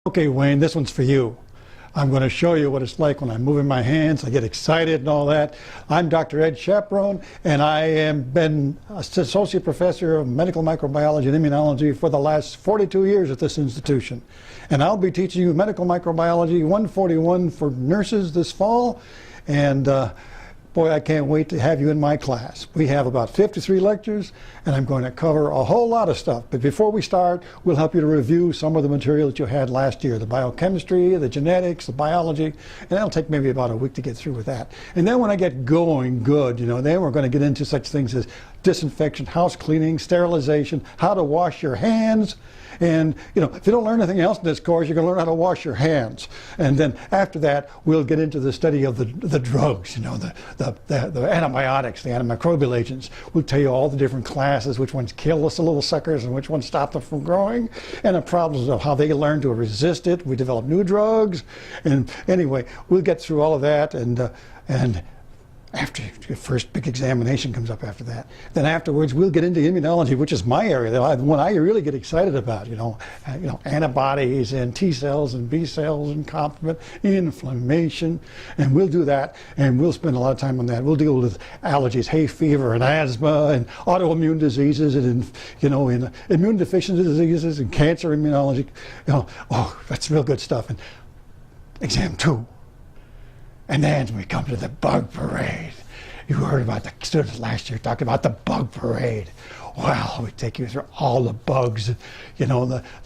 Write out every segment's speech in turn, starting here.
Okay, Wayne, this one's for you. I'm going to show you what it's like when I'm moving my hands. I get excited and all that. I'm Dr. Ed Chaperone, and I have been Associate Professor of Medical Microbiology and Immunology for the last 42 years at this institution. And I'll be teaching you Medical Microbiology 141 for nurses this fall. And boy, I can't wait to have you in my class. We have about 53 lectures, and I'm going to cover a whole lot of stuff. But before we start, we'll help you to review some of the material that you had last year, the biochemistry, the genetics, the biology, and that'll take maybe about a week to get through with that. And then when I get going good, then we're going to get into such things as disinfection, house cleaning, sterilization, how to wash your hands. And if you don't learn anything else in this course, you're going to learn how to wash your hands. And then after that, we'll get into the study of the drugs, the antibiotics, the antimicrobial agents. We'll tell you all the different classes, which ones kill us, the little suckers, and which ones stop them from growing, and the problems of how they learn to resist it. We develop new drugs. And anyway, we'll get through all of that, and after your first big examination comes up after that. Then afterwards, we'll get into immunology, which is my area, the one I really get excited about, antibodies and T cells and B cells and complement, inflammation, and we'll do that, and we'll spend a lot of time on that. We'll deal with allergies, hay fever, and asthma, and autoimmune diseases, and in immune deficiency diseases, and cancer immunology. Oh, that's real good stuff. And exam 2. And then we come to the bug parade. You heard about the students last year talking about the bug parade. Well, we take you through all the bugs, the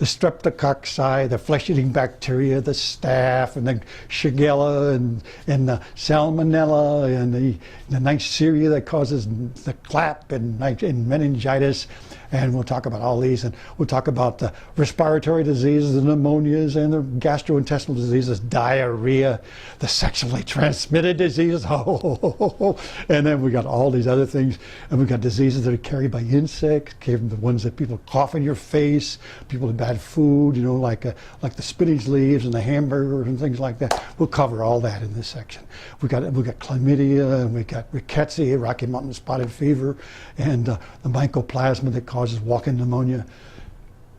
streptococci, the flesh-eating bacteria, the staph, and the shigella, and the salmonella, and the Neisseria that causes the clap and meningitis. And we'll talk about all these, and we'll talk about the respiratory diseases, the pneumonias, and the gastrointestinal diseases, diarrhea, the sexually transmitted diseases, and then we got all these other things, and we got diseases that are carried by insects, the ones that people cough in your face, people with bad food, like the spinach leaves and the hamburgers and things like that. We'll cover all that in this section. We got chlamydia, and we got rickettsia, Rocky Mountain spotted fever, and the mycoplasma that causes walk-in pneumonia.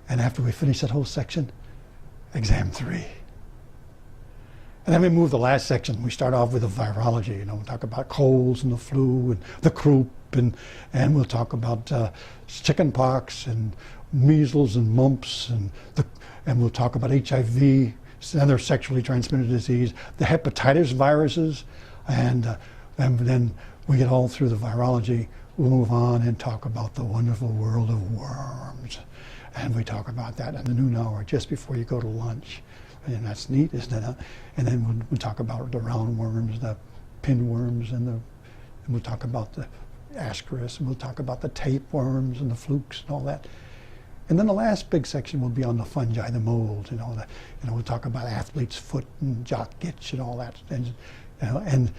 And after we finish that whole section, exam 3. And then we move the last section. We start off with the virology. We'll talk about colds and the flu and the croup, and we'll talk about chicken pox and measles and mumps, and we'll talk about HIV, other sexually transmitted disease, the hepatitis viruses, and then we get all through the virology. We'll move on and talk about the wonderful world of worms. And we talk about that in the noon hour just before you go to lunch. And that's neat, isn't it? And then we'll talk about the roundworms, the pinworms, and we'll talk about the ascaris, and we'll talk about the tapeworms and the flukes and all that. And then the last big section will be on the fungi, the molds, we'll talk about athlete's foot and jock itch and all that. And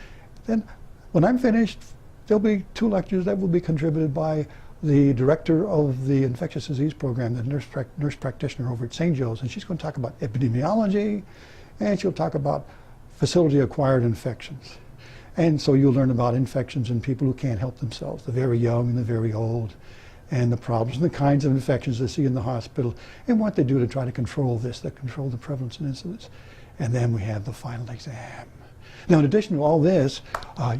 then when I'm finished, there'll be 2 lectures that will be contributed by the director of the infectious disease program, the nurse practitioner over at St. Joe's, and she's going to talk about epidemiology, and she'll talk about facility-acquired infections. And so you'll learn about infections in people who can't help themselves, the very young and the very old, and the problems and the kinds of infections they see in the hospital, and what they do to try to control the prevalence and incidence. And then we have the final exam. Now, in addition to all this,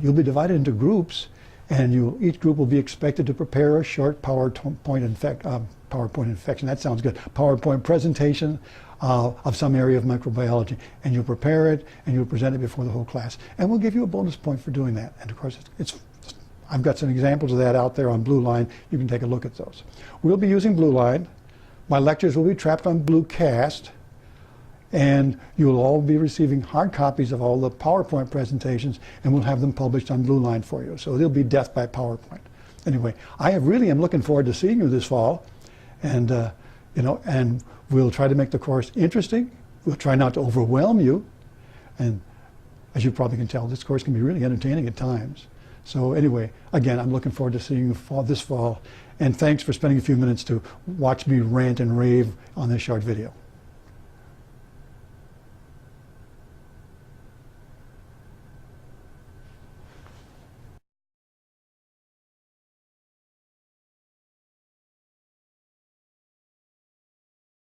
you'll be divided into groups, and each group will be expected to prepare a short PowerPoint infection. That sounds good. PowerPoint presentation of some area of microbiology, and you'll prepare it and you'll present it before the whole class. And we'll give you a bonus point for doing that. And of course, I've got some examples of that out there on Blue Line. You can take a look at those. We'll be using Blue Line. My lectures will be trapped on Bluecast. And you'll all be receiving hard copies of all the PowerPoint presentations, and we'll have them published on Blue Line for you. So they'll be death by PowerPoint. Anyway, I really am looking forward to seeing you this fall, and and we'll try to make the course interesting. We'll try not to overwhelm you, and as you probably can tell, this course can be really entertaining at times. So anyway, again, I'm looking forward to seeing you this fall, and thanks for spending a few minutes to watch me rant and rave on this short video.